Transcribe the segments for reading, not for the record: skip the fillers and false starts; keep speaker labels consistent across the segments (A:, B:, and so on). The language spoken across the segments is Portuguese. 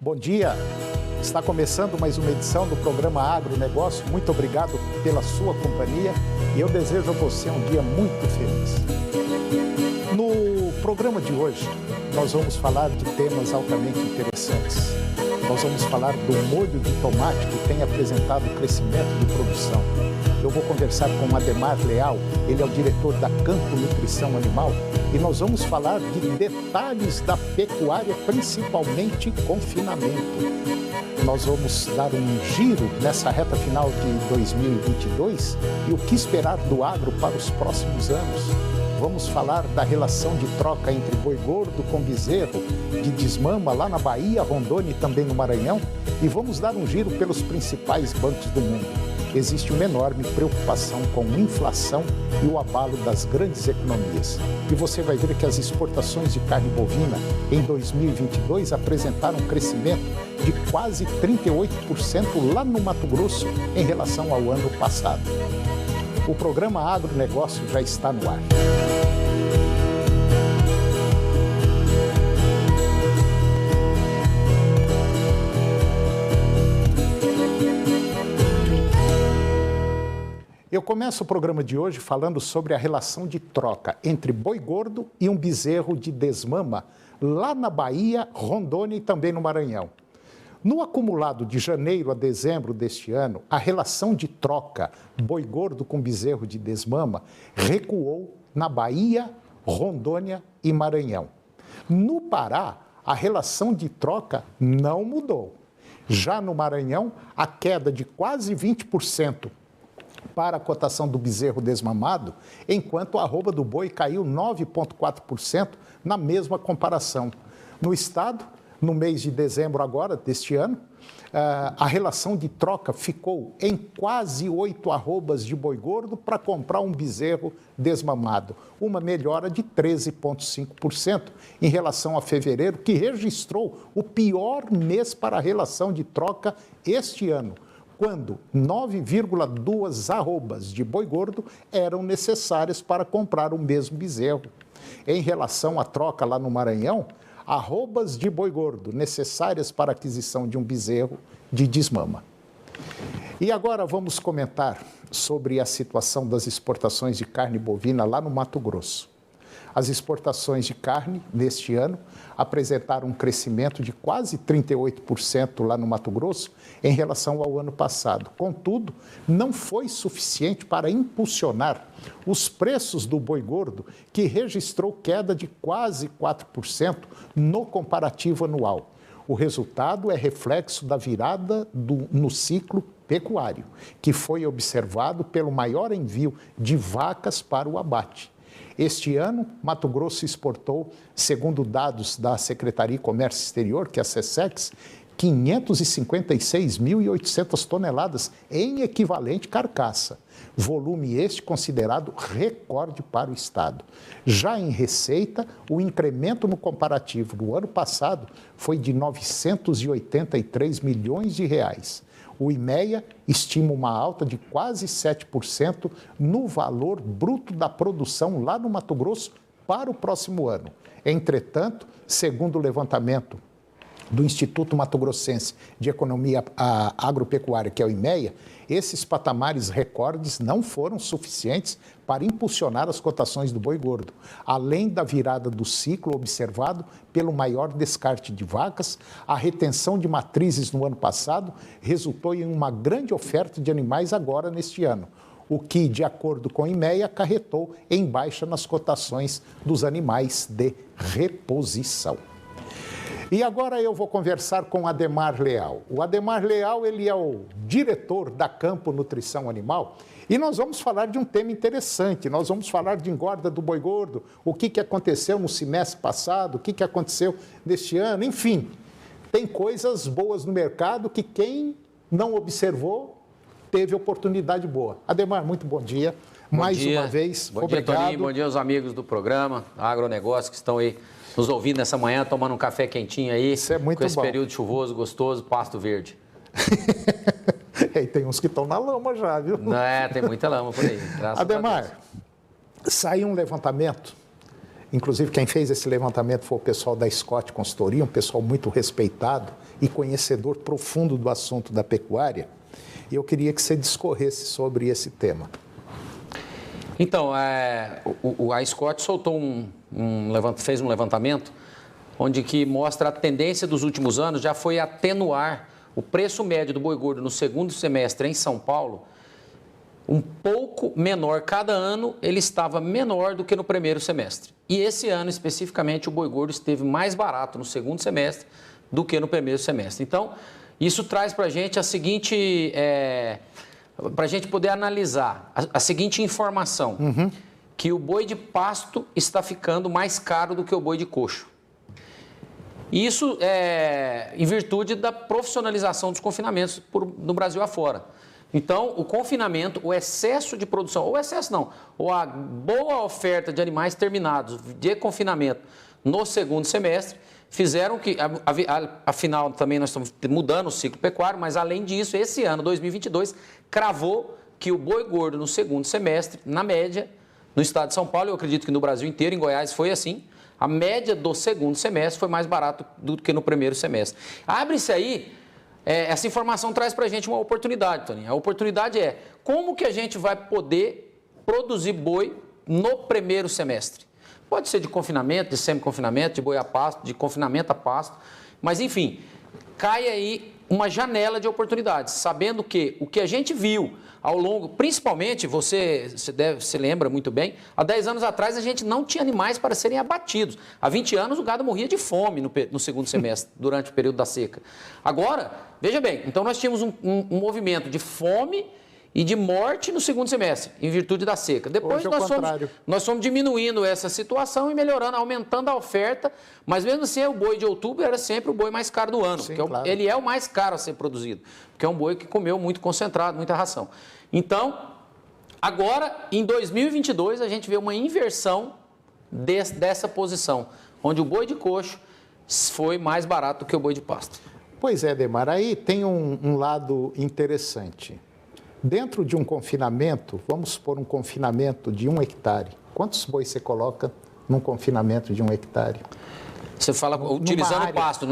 A: Bom dia, está começando mais uma edição do programa Agronegócio. Muito obrigado pela sua companhia e eu desejo a você um dia muito feliz. No programa de hoje, nós vamos falar de temas altamente interessantes. Nós vamos falar do molho de tomate que tem apresentado crescimento de produção. Eu vou conversar com o Ademar Leal, ele é o diretor da Campo Nutrição Animal, e nós vamos falar de detalhes da pecuária, principalmente confinamento. Nós vamos dar um giro nessa reta final de 2022 e o que esperar do agro para os próximos anos. Vamos falar da relação de troca entre boi gordo com bezerro de desmama lá na Bahia, Rondônia e também no Maranhão, e vamos dar um giro pelos principais bancos do mundo. Existe uma enorme preocupação com a inflação e o abalo das grandes economias. E você vai ver que as exportações de carne bovina em 2022 apresentaram um crescimento de quase 38% lá no Mato Grosso em relação ao ano passado. O programa Agronegócio já está no ar. Eu começo o programa de hoje falando sobre a relação de troca entre boi gordo e um bezerro de desmama lá na Bahia, Rondônia e também no Maranhão. No acumulado de janeiro a dezembro deste ano, a relação de troca boi gordo com bezerro de desmama recuou na Bahia, Rondônia e Maranhão. No Pará, a relação de troca não mudou. Já no Maranhão, a queda de quase 20% para a cotação do bezerro desmamado, enquanto a arroba do boi caiu 9,4% na mesma comparação. No estado, no mês de dezembro agora, deste ano, a relação de troca ficou em quase 8 arrobas de boi gordo para comprar um bezerro desmamado, uma melhora de 13,5% em relação a fevereiro, que registrou o pior mês para a relação de troca este ano, quando 9,2 arrobas de boi gordo eram necessárias para comprar o mesmo bezerro. Em relação à troca lá no Maranhão, arrobas de boi gordo necessárias para a aquisição de um bezerro de desmama. E agora vamos comentar sobre a situação das exportações de carne bovina lá no Mato Grosso. As exportações de carne neste ano apresentaram um crescimento de quase 38% lá no Mato Grosso em relação ao ano passado. Contudo, não foi suficiente para impulsionar os preços do boi gordo, que registrou queda de quase 4% no comparativo anual. O resultado é reflexo da virada no ciclo pecuário, que foi observado pelo maior envio de vacas para o abate. Este ano, Mato Grosso exportou, segundo dados da Secretaria de Comércio Exterior, que é a SECEX, 556.800 toneladas em equivalente carcaça. Volume este considerado recorde para o Estado. Já em receita, o incremento no comparativo do ano passado foi de 983 milhões de reais. O IMEA estima uma alta de quase 7% no valor bruto da produção lá no Mato Grosso para o próximo ano. Entretanto, segundo o levantamento do Instituto Mato Grossense de Economia Agropecuária, que é o IMEA, esses patamares recordes não foram suficientes para impulsionar as cotações do boi gordo, além da virada do ciclo observado pelo maior descarte de vacas. A retenção de matrizes no ano passado resultou em uma grande oferta de animais agora neste ano, o que, de acordo com o IMEA, acarretou em baixa nas cotações dos animais de reposição. E agora eu vou conversar com o Ademar Leal. O Ademar Leal, ele é o diretor da Campo Nutrição Animal e nós vamos falar de um tema interessante. Nós vamos falar de engorda do boi gordo, o que aconteceu no semestre passado, o que aconteceu neste ano, enfim. Tem coisas boas no mercado que quem não observou teve oportunidade boa. Ademar, muito bom dia. Mais uma vez,
B: obrigado.
A: Bom dia, Toninho.
B: Bom dia aos amigos do programa Agronegócio que estão aí nos ouvindo nessa manhã, tomando um café quentinho aí.
A: Isso é muito bom.
B: Com esse período chuvoso, gostoso, pasto verde.
A: E tem uns que estão na lama já, viu?
B: Não, tem muita lama por aí.
A: Ademar, saiu um levantamento Inclusive, quem fez esse levantamento foi o pessoal da Scott Consultoria, um pessoal muito respeitado e conhecedor profundo do assunto da pecuária. E eu queria que você discorresse sobre esse tema.
B: Então, a Scott soltou fez um levantamento onde que mostra a tendência dos últimos anos já foi atenuar o preço médio do boi gordo no segundo semestre em São Paulo, um pouco menor. Cada ano ele estava menor do que no primeiro semestre. E esse ano, especificamente, o boi gordo esteve mais barato no segundo semestre do que no primeiro semestre. Então, isso traz para a gente a seguinte... para a gente poder analisar a seguinte informação, que o boi de pasto está ficando mais caro do que o boi de coxo. Isso é em virtude da profissionalização dos confinamentos no Brasil afora. Então, o confinamento, o excesso de produção, ou excesso não, ou a boa oferta de animais terminados de confinamento no segundo semestre, fizeram que, afinal, também nós estamos mudando o ciclo pecuário, mas além disso, esse ano, 2022, cravou que o boi gordo no segundo semestre, na média, no estado de São Paulo, eu acredito que no Brasil inteiro, em Goiás foi assim, a média do segundo semestre foi mais barato do que no primeiro semestre. Abre-se aí, essa informação traz para a gente uma oportunidade, Toninho. A oportunidade é como que a gente vai poder produzir boi no primeiro semestre. Pode ser de confinamento, de semi-confinamento, de boi a pasto, de confinamento a pasto, mas enfim, cai aí uma janela de oportunidades, sabendo que o que a gente viu ao longo, principalmente, você se lembra muito bem, há 10 anos atrás a gente não tinha animais para serem abatidos. Há 20 anos o gado morria de fome no segundo semestre, durante o período da seca. Agora, veja bem, então nós tínhamos um movimento de fome e de morte no segundo semestre, em virtude da seca. Depois nós fomos diminuindo essa situação e melhorando, aumentando a oferta, mas mesmo assim o boi de outubro era sempre o boi mais caro do ano.
A: Sim,
B: porque
A: claro.
B: Ele é o mais caro a ser produzido, porque é um boi que comeu muito concentrado, muita ração. Então, agora, em 2022, a gente vê uma inversão dessa posição, onde o boi de coxo foi mais barato do que o boi de pasto.
A: Pois é, Demar, aí tem um lado interessante. Dentro de um confinamento, vamos supor um confinamento de 1 hectare. Quantos bois você coloca num confinamento de 1 hectare?
B: Você fala utilizando o pasto.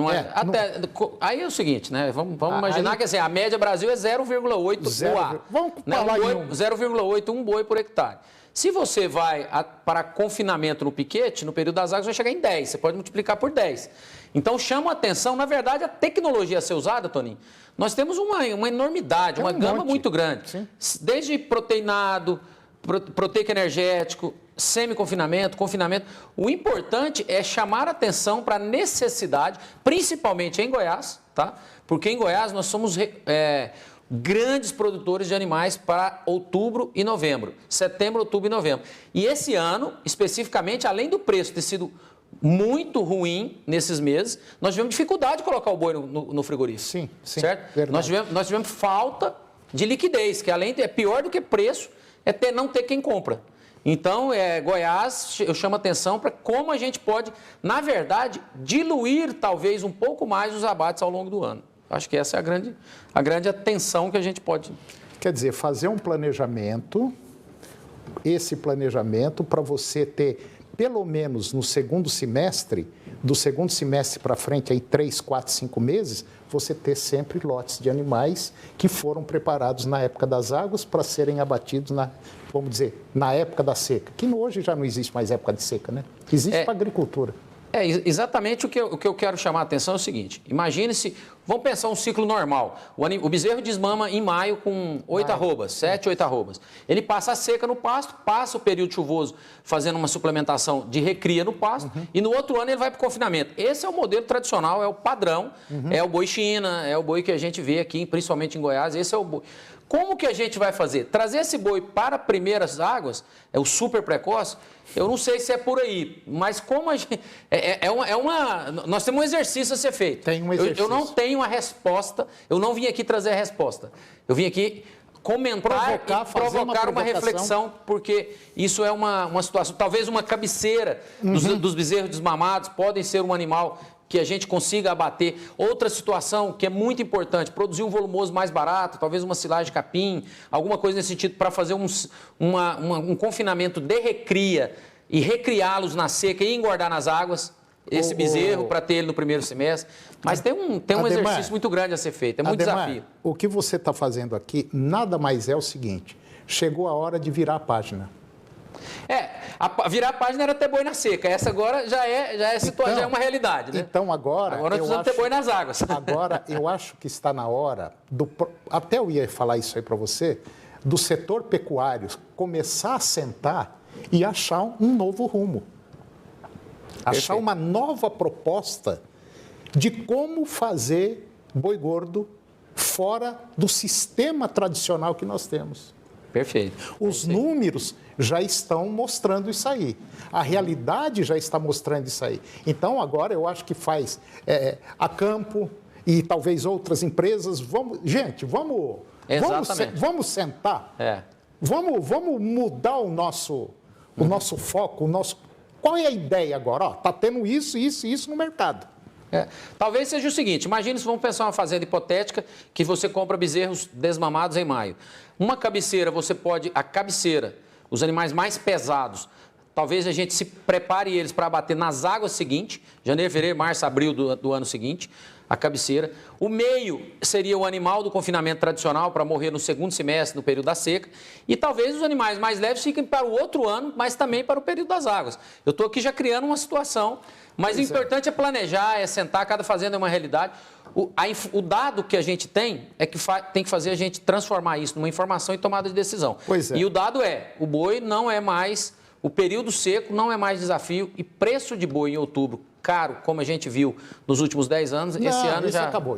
B: Aí é o seguinte, né? Vamos imaginar que assim, a média Brasil é 0,8 boa. Vamos falar 0,8 um boi por hectare. Se você vai para confinamento no piquete, no período das águas, vai chegar em 10. Você pode multiplicar por 10. Então, chama a atenção, na verdade, a tecnologia a ser usada, Toninho, nós temos uma enormidade, uma gama muito grande. Sim. Desde proteinado, proteico energético, semi-confinamento, confinamento. O importante é chamar a atenção para a necessidade, principalmente em Goiás, tá? Porque em Goiás nós somos grandes produtores de animais para outubro e novembro. Setembro, outubro e novembro. E esse ano, especificamente, além do preço ter sido muito ruim nesses meses, nós tivemos dificuldade de colocar o boi no frigorífico. Sim, certo? Verdade. Nós tivemos falta de liquidez, que além de é pior do que preço, é não ter quem compra. Então, Goiás, eu chamo a atenção para como a gente pode, na verdade, diluir talvez um pouco mais os abates ao longo do ano. Acho que essa é a grande atenção que a gente pode...
A: Quer dizer, fazer um planejamento, esse planejamento para você ter, pelo menos no segundo semestre, do segundo semestre para frente, aí 3, 4, 5 meses, você ter sempre lotes de animais que foram preparados na época das águas para serem abatidos, vamos dizer, na época da seca. Que hoje já não existe mais época de seca, né? Existe para a agricultura.
B: Exatamente o que eu quero chamar a atenção é o seguinte, imagine-se, vamos pensar um ciclo normal, o bezerro desmama em maio com 8 arrobas, 7, 8 arrobas. Ele passa a seca no pasto, passa o período chuvoso fazendo uma suplementação de recria no pasto e no outro ano ele vai para o confinamento. Esse é o modelo tradicional, é o padrão, é o boi China, é o boi que a gente vê aqui, principalmente em Goiás, esse é o boi. Como que a gente vai fazer? Trazer esse boi para primeiras águas, é o super precoce, eu não sei se é por aí, mas como a gente... nós temos um exercício a ser feito.
A: Tem um exercício.
B: Eu não tenho a resposta, eu não vim aqui trazer a resposta. Eu vim aqui comentar e provocar uma reflexão, porque isso é uma situação, talvez uma cabeceira dos bezerros desmamados, podem ser um animal que a gente consiga abater. Outra situação que é muito importante, produzir um volumoso mais barato, talvez uma silagem de capim, alguma coisa nesse sentido, para fazer um confinamento de recria e recriá-los na seca e engordar nas águas, esse bezerro, para ter ele no primeiro semestre. Mas tem um exercício muito grande a ser feito, é muito desafio.
A: O que você está fazendo aqui nada mais é o seguinte, chegou a hora de virar a página.
B: Virar a página era ter boi na seca, essa agora já é uma realidade, né?
A: Então agora
B: nós precisamos ter boi nas águas.
A: Agora eu acho que está na hora, até eu ia falar isso aí para você, do setor pecuário começar a sentar e achar um novo rumo. Achar uma nova proposta de como fazer boi gordo fora do sistema tradicional que nós temos.
B: Perfeito.
A: Os números já estão mostrando isso aí. A realidade já está mostrando isso aí. Então, agora eu acho que faz a Campo e talvez outras empresas. Vamos sentar. Vamos mudar o nosso foco, Qual é a ideia agora? Está tendo isso no mercado.
B: Talvez seja o seguinte, imagine se vamos pensar uma fazenda hipotética que você compra bezerros desmamados em maio. Uma cabeceira, os animais mais pesados, talvez a gente se prepare eles para abater nas águas seguintes, janeiro, fevereiro, março, abril do ano seguinte, a cabeceira. O meio seria o animal do confinamento tradicional para morrer no segundo semestre, no período da seca. E talvez os animais mais leves fiquem para o outro ano, mas também para o período das águas. Eu estou aqui já criando uma situação, mas o importante é planejar, é sentar, cada fazenda é uma realidade. O dado que a gente tem é que tem que fazer a gente transformar isso numa informação e tomada de decisão. E o dado o boi não é mais, o período seco não é mais desafio e preço de boi em outubro, caro, como a gente viu nos últimos 10 anos, esse ano já acabou.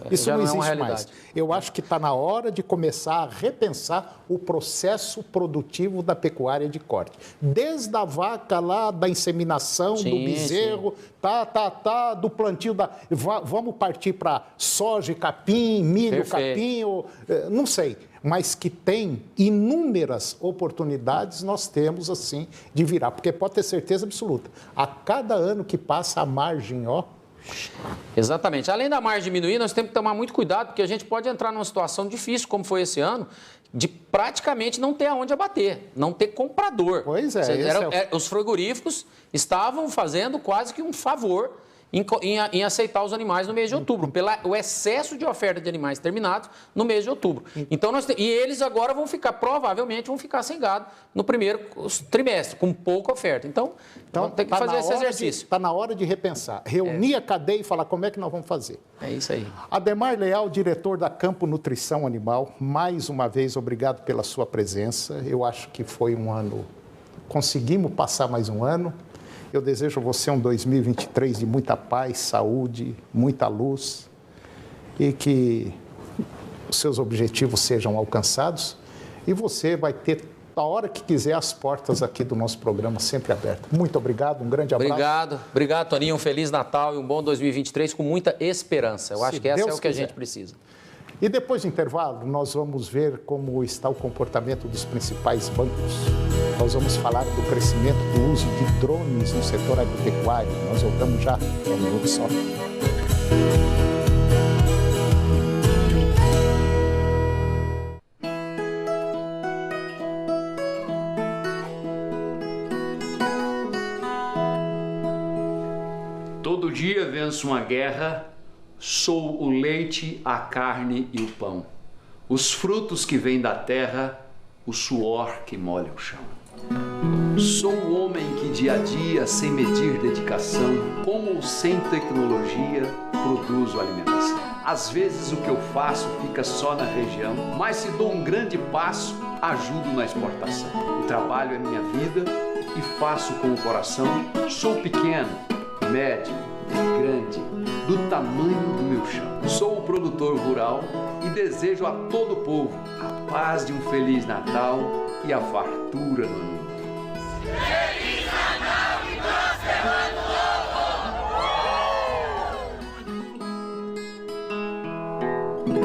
A: Isso não existe mais. Eu acho que está na hora de começar a repensar o processo produtivo da pecuária de corte. Desde a vaca lá, da inseminação, do bezerro, do plantio vamos partir para soja, capim, milho, capim, não sei. Mas que tem inúmeras oportunidades, nós temos, assim, de virar. Porque pode ter certeza absoluta, a cada ano que passa, a margem,
B: Exatamente. Além da margem diminuir, nós temos que tomar muito cuidado, porque a gente pode entrar numa situação difícil, como foi esse ano, de praticamente não ter aonde abater, não ter comprador.
A: Pois é.
B: Os frigoríficos estavam fazendo quase que um favor em aceitar os animais no mês de outubro, pelo excesso de oferta de animais terminados no mês de outubro. Então, e eles agora provavelmente vão ficar sem gado no primeiro trimestre, com pouca oferta. Então vamos ter que fazer esse exercício.
A: Está na hora de repensar, reunir a cadeia e falar como é que nós vamos fazer.
B: É isso aí.
A: Ademar Leal, diretor da Campo Nutrição Animal, mais uma vez, obrigado pela sua presença. Eu acho que foi um ano, conseguimos passar mais um ano. Eu desejo a você um 2023 de muita paz, saúde, muita luz e que os seus objetivos sejam alcançados. E você vai ter, a hora que quiser, as portas aqui do nosso programa sempre abertas. Muito obrigado, um grande abraço.
B: Obrigado, Toninho. Um Feliz Natal e um bom 2023 com muita esperança. Eu acho que essa é o que a gente precisa.
A: E depois do intervalo, nós vamos ver como está o comportamento dos principais bancos. Nós vamos falar do crescimento do uso de drones no setor agropecuário. Nós voltamos já, um minuto só.
C: Todo dia venço uma guerra. Sou o leite, a carne e o pão, os frutos que vêm da terra, o suor que molha o chão. Sou o homem que dia a dia, sem medir dedicação, com ou sem tecnologia, produzo alimentação. Às vezes o que eu faço fica só na região, mas se dou um grande passo, ajudo na exportação. O trabalho é minha vida e faço com o coração. Sou pequeno, médio, grande, do tamanho do meu chão. Sou o produtor rural e desejo a todo o povo a paz de um Feliz Natal e a fartura do ano novo. Feliz Natal e próspero
D: ano novo!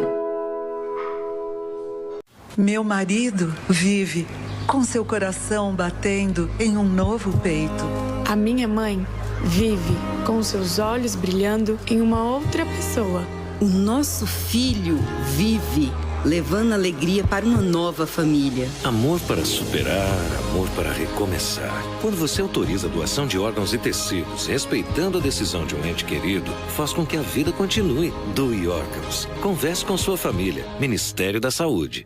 D: Meu marido vive com seu coração batendo em um novo peito.
E: A minha mãe vive com seus olhos brilhando em uma outra pessoa.
F: O nosso filho vive levando alegria para uma nova família.
G: Amor para superar, amor para recomeçar. Quando você autoriza a doação de órgãos e tecidos, respeitando a decisão de um ente querido, faz com que a vida continue. Doe órgãos. Converse com sua família. Ministério da Saúde.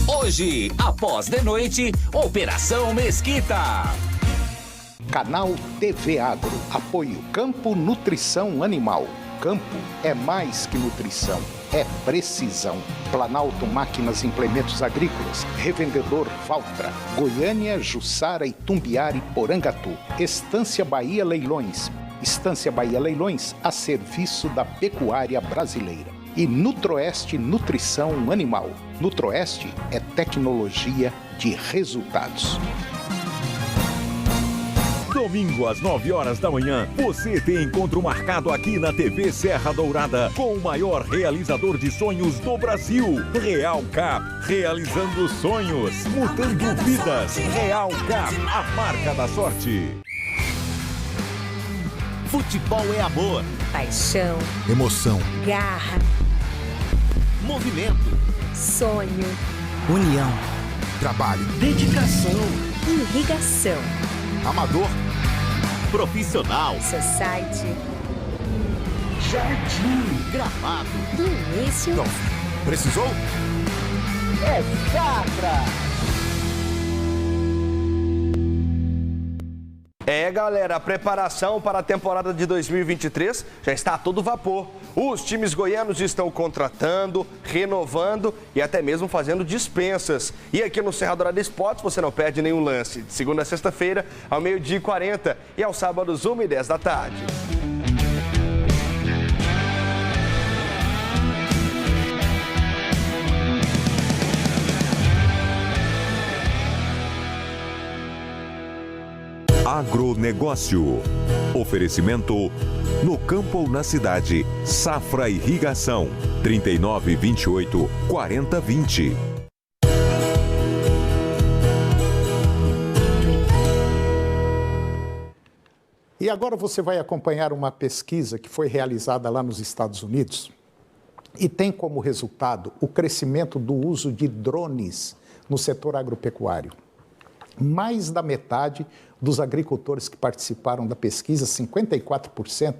H: Hoje, após de noite, Operação Mesquita.
A: Canal TV Agro. Apoio Campo Nutrição Animal. Campo é mais que nutrição, é precisão. Planalto Máquinas e Implementos Agrícolas. Revendedor Valtra. Goiânia, Jussara, Itumbiara e Porangatu. Estância Bahia Leilões. Estância Bahia Leilões a serviço da pecuária brasileira. E Nutroeste Nutrição Animal. Nutroeste é tecnologia de resultados.
I: Domingo às 9 horas da manhã, você tem encontro marcado aqui na TV Serra Dourada com o maior realizador de sonhos do Brasil, Real Cap, realizando sonhos, mudando vidas. Real Cap, a marca da sorte.
H: Futebol é amor,
J: paixão,
I: emoção,
J: garra,
H: movimento,
J: sonho,
I: união, trabalho,
H: dedicação,
J: irrigação,
I: amador,
H: profissional,
J: society,
H: jardim, gramado,
J: início.
I: Não. Precisou?
H: É Safra.
K: É, galera, a preparação para a temporada de 2023 já está a todo vapor. Os times goianos estão contratando, renovando e até mesmo fazendo dispensas. E aqui no Serra Dourada Esportes você não perde nenhum lance. De segunda a sexta-feira, ao 12h40 e aos sábados, 1h10 da tarde.
I: Agronegócio. Oferecimento no campo ou na cidade. Safra Irrigação. 3928 4020.
A: E agora você vai acompanhar uma pesquisa que foi realizada lá nos Estados Unidos e tem como resultado o crescimento do uso de drones no setor agropecuário. Mais da metade dos agricultores que participaram da pesquisa, 54%,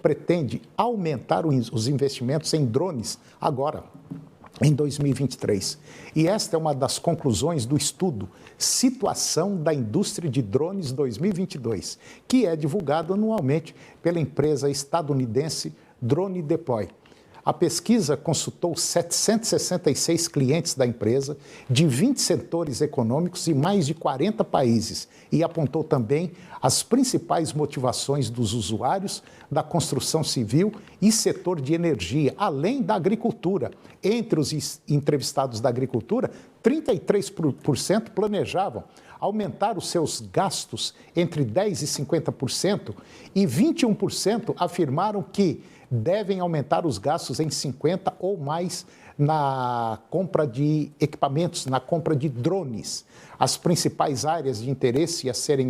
A: pretende aumentar os investimentos em drones agora, em 2023. E esta é uma das conclusões do estudo Situação da Indústria de Drones 2022, que é divulgado anualmente pela empresa estadunidense Drone Deploy. A pesquisa consultou 766 clientes da empresa, de 20 setores econômicos e mais de 40 países, e apontou também as principais motivações dos usuários da construção civil e setor de energia, além da agricultura. Entre os entrevistados da agricultura, 33% planejavam aumentar os seus gastos entre 10% e 50%, e 21% afirmaram que devem aumentar os gastos em 50% ou mais na compra de equipamentos, na compra de drones. As principais áreas de interesse a serem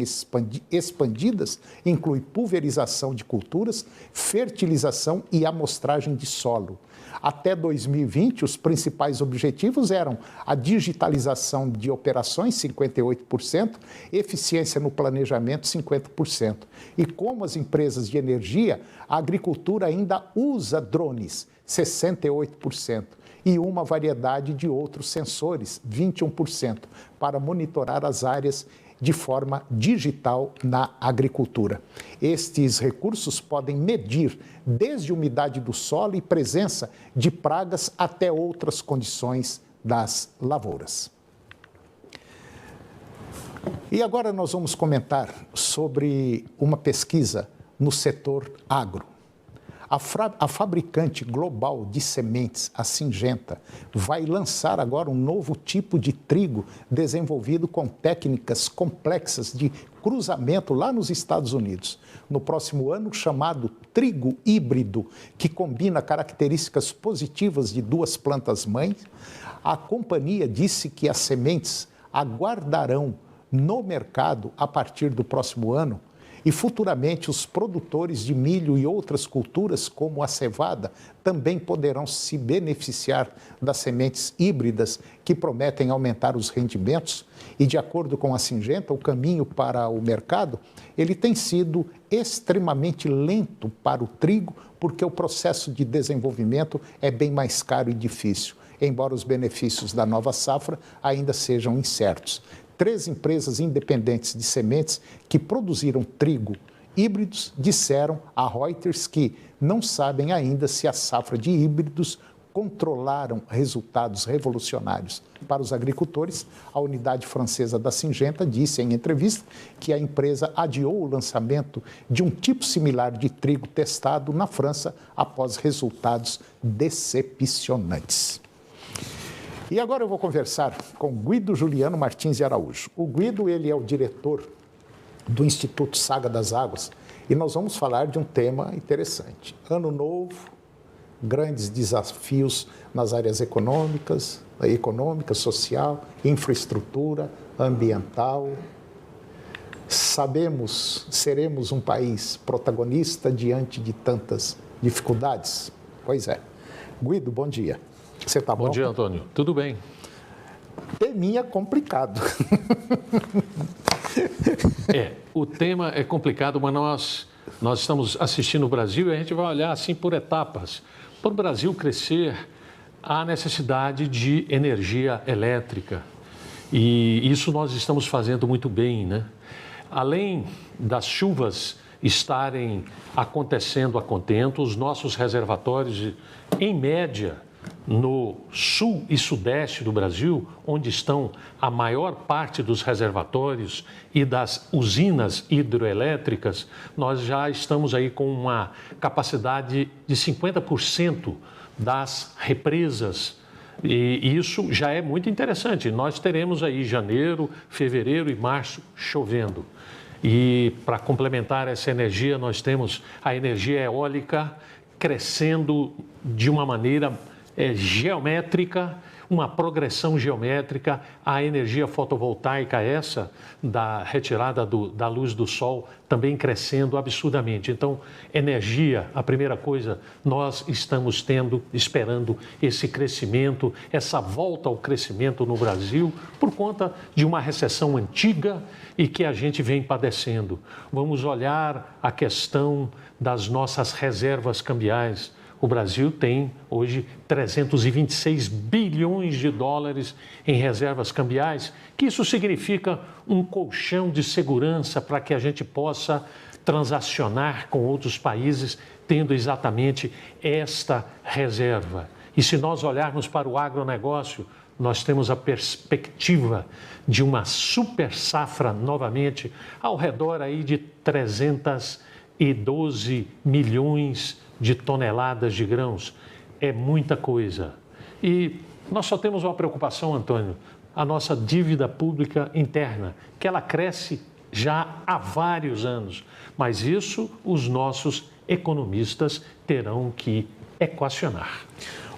A: expandidas incluem pulverização de culturas, fertilização e amostragem de solo. Até 2020, os principais objetivos eram a digitalização de operações, 58%, eficiência no planejamento, 50%. E como as empresas de energia, a agricultura ainda usa drones, 68%. E uma variedade de outros sensores, 21%, para monitorar as áreas de forma digital na agricultura. Estes recursos podem medir desde umidade do solo e presença de pragas até outras condições das lavouras. E agora nós vamos comentar sobre uma pesquisa no setor agro. A fabricante global de sementes, a Syngenta, vai lançar agora um novo tipo de trigo desenvolvido com técnicas complexas de cruzamento lá nos Estados Unidos. No próximo ano, chamado trigo híbrido, que combina características positivas de duas plantas-mães, a companhia disse que as sementes aguardarão no mercado a partir do próximo ano E futuramente os produtores de milho e outras culturas, como a cevada, também poderão se beneficiar das sementes híbridas que prometem aumentar os rendimentos. E de acordo com a Syngenta, o caminho para o mercado, ele tem sido extremamente lento para o trigo, porque o processo de desenvolvimento é bem mais caro e difícil, embora os benefícios da nova safra ainda sejam incertos. 3 empresas independentes de sementes que produziram trigo híbridos disseram a Reuters que não sabem ainda se a safra de híbridos controlaram resultados revolucionários. Para os agricultores, a unidade francesa da Syngenta disse em entrevista que a empresa adiou o lançamento de um tipo similar de trigo testado na França após resultados decepcionantes. E agora eu vou conversar com Guido Juliano Martins de Araújo. O Guido, ele é o diretor do Instituto Saga das Águas e nós vamos falar de um tema interessante. Ano novo, grandes desafios nas áreas econômica, social, infraestrutura, ambiental. Seremos um país protagonista diante de tantas dificuldades? Pois é. Guido, bom dia. Você está bom?
L: Bom dia, Antônio. Tudo bem.
A: Teminha complicado.
L: O tema é complicado, mas nós estamos assistindo o Brasil e a gente vai olhar assim por etapas. Para o Brasil crescer, há necessidade de energia elétrica. E isso nós estamos fazendo muito bem, né? Além das chuvas estarem acontecendo a contento, os nossos reservatórios, em média, no sul e sudeste do Brasil, onde estão a maior parte dos reservatórios e das usinas hidroelétricas, nós já estamos aí com uma capacidade de 50% das represas. E isso já é muito interessante. Nós teremos aí janeiro, fevereiro e março chovendo. E para complementar essa energia, nós temos a energia eólica crescendo de uma maneira geométrica, uma progressão geométrica, a energia fotovoltaica essa, da retirada da luz do sol, também crescendo absurdamente. Então, energia, a primeira coisa, nós estamos esperando esse crescimento, essa volta ao crescimento no Brasil, por conta de uma recessão antiga e que a gente vem padecendo. Vamos olhar a questão das nossas reservas cambiais. O Brasil tem hoje 326 bilhões de dólares em reservas cambiais, que isso significa um colchão de segurança para que a gente possa transacionar com outros países, tendo exatamente esta reserva. E se nós olharmos para o agronegócio, nós temos a perspectiva de uma super safra novamente, ao redor aí de 312 milhões de toneladas de grãos. É muita coisa. E nós só temos uma preocupação, Antônio, a nossa dívida pública interna, que ela cresce já há vários anos. Mas isso os nossos economistas terão que equacionar.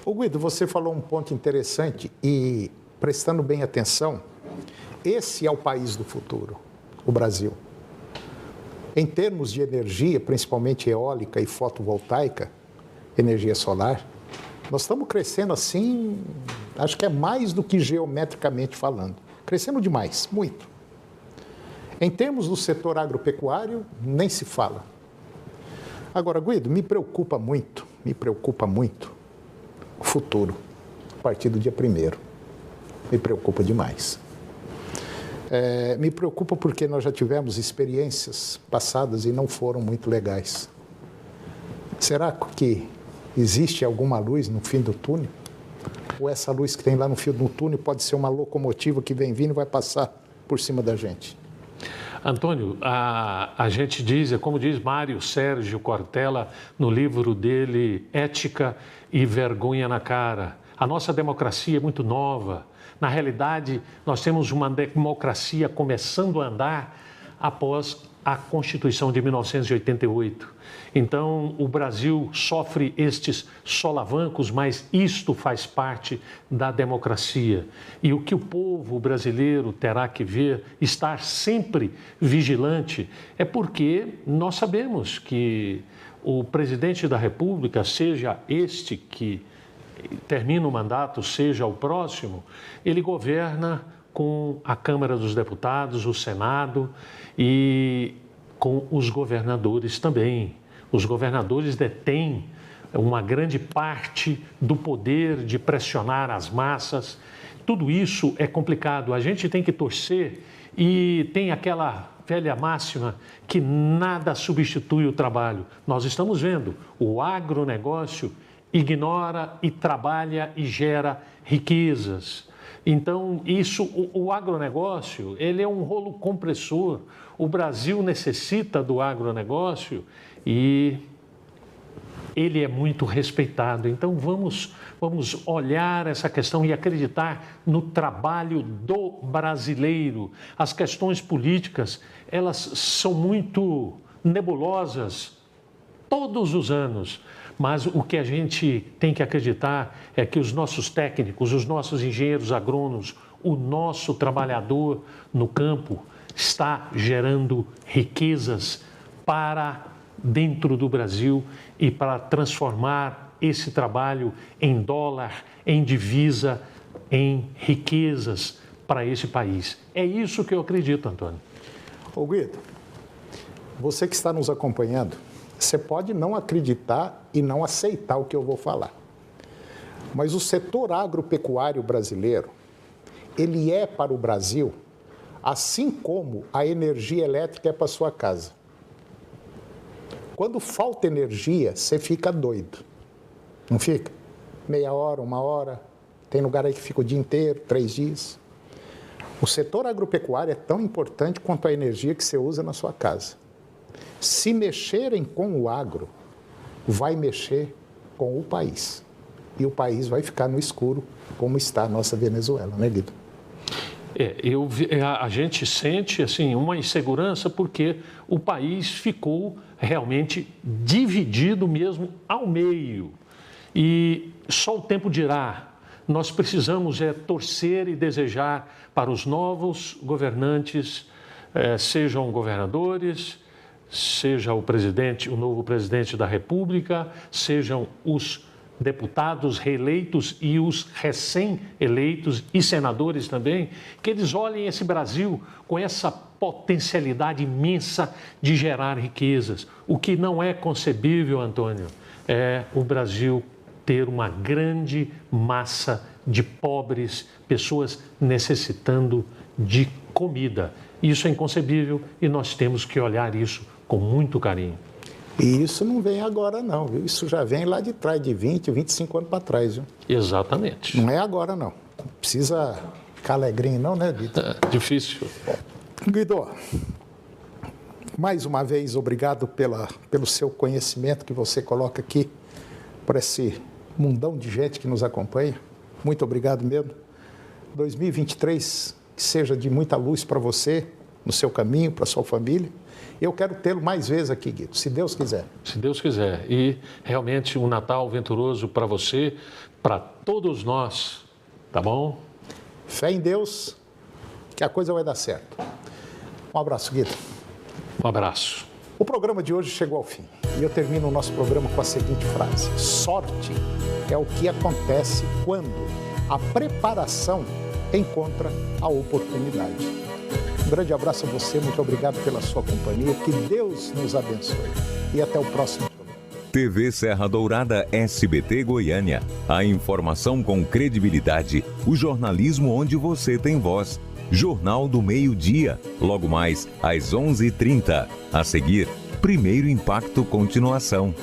A: Ô Guido, você falou um ponto interessante e, prestando bem atenção, esse é o país do futuro, o Brasil. Em termos de energia, principalmente eólica e fotovoltaica, energia solar, nós estamos crescendo assim, acho que é mais do que geometricamente falando. Crescendo demais, muito. Em termos do setor agropecuário, nem se fala. Agora, Guido, me preocupa muito o futuro, a partir do dia 1º. Me preocupa demais. Me preocupa porque nós já tivemos experiências passadas e não foram muito legais. Será que existe alguma luz no fim do túnel? Ou essa luz que tem lá no fim do túnel pode ser uma locomotiva que vem vindo e vai passar por cima da gente?
L: Antônio, a gente diz, como diz Mário Sérgio Cortella no livro dele, Ética e Vergonha na Cara, a nossa democracia é muito nova. Na realidade, nós temos uma democracia começando a andar após a Constituição de 1988. Então, o Brasil sofre estes solavancos, mas isto faz parte da democracia. E o que o povo brasileiro terá que ver, estar sempre vigilante, é porque nós sabemos que o presidente da República, seja este que termina o mandato, seja o próximo, ele governa com a Câmara dos Deputados, o Senado e com os governadores também. Os governadores detêm uma grande parte do poder de pressionar as massas. Tudo isso é complicado. A gente tem que torcer e tem aquela velha máxima que nada substitui o trabalho. Nós estamos vendo, o agronegócio ignora e trabalha e gera riquezas. Então, o agronegócio, ele é um rolo compressor. O Brasil necessita do agronegócio e ele é muito respeitado. Então, vamos olhar essa questão e acreditar no trabalho do brasileiro. As questões políticas, elas são muito nebulosas todos os anos. Mas o que a gente tem que acreditar é que os nossos técnicos, os nossos engenheiros agrônomos, o nosso trabalhador no campo está gerando riquezas para dentro do Brasil e para transformar esse trabalho em dólar, em divisa, em riquezas para esse país. É isso que eu acredito, Antônio.
A: Ô Guido, você que está nos acompanhando, você pode não acreditar e não aceitar o que eu vou falar. Mas o setor agropecuário brasileiro, ele é para o Brasil, assim como a energia elétrica é para a sua casa. Quando falta energia, você fica doido. Não fica? Meia hora, 1 hora, tem lugar aí que fica o dia inteiro, 3 dias. O setor agropecuário é tão importante quanto a energia que você usa na sua casa. Se mexerem com o agro, vai mexer com o país. E o país vai ficar no escuro, como está a nossa Venezuela, né, Guido?
L: A gente sente assim, uma insegurança porque o país ficou realmente dividido mesmo ao meio. E só o tempo dirá. Nós precisamos torcer e desejar para os novos governantes, sejam governadores, seja o presidente, o novo presidente da República, sejam os deputados reeleitos e os recém-eleitos e senadores também, que eles olhem esse Brasil com essa potencialidade imensa de gerar riquezas. O que não é concebível, Antônio, é o Brasil ter uma grande massa de pobres, pessoas necessitando de comida. Isso é inconcebível e nós temos que olhar isso com muito carinho.
A: E isso não vem agora não, viu? Isso já vem lá de trás, de 20, 25 anos para trás, viu?
L: Exatamente.
A: Não é agora não. Não precisa ficar alegrinho não, né, Guido?
L: Difícil.
A: Guido, mais uma vez, obrigado pelo seu conhecimento que você coloca aqui, por esse mundão de gente que nos acompanha. Muito obrigado mesmo. 2023, que seja de muita luz para você, no seu caminho, para a sua família. Eu quero tê-lo mais vezes aqui, Guido, se Deus quiser.
L: Se Deus quiser. E realmente um Natal venturoso para você, para todos nós, tá bom?
A: Fé em Deus, que a coisa vai dar certo. Um abraço, Guido.
L: Um abraço.
A: O programa de hoje chegou ao fim. E eu termino o nosso programa com a seguinte frase: sorte é o que acontece quando a preparação encontra a oportunidade. Um grande abraço a você, muito obrigado pela sua companhia, que Deus nos abençoe e até o próximo programa.
I: TV Serra Dourada SBT Goiânia. A informação com credibilidade, o jornalismo onde você tem voz. Jornal do Meio-Dia, logo mais às 11h30. A seguir, Primeiro Impacto Continuação.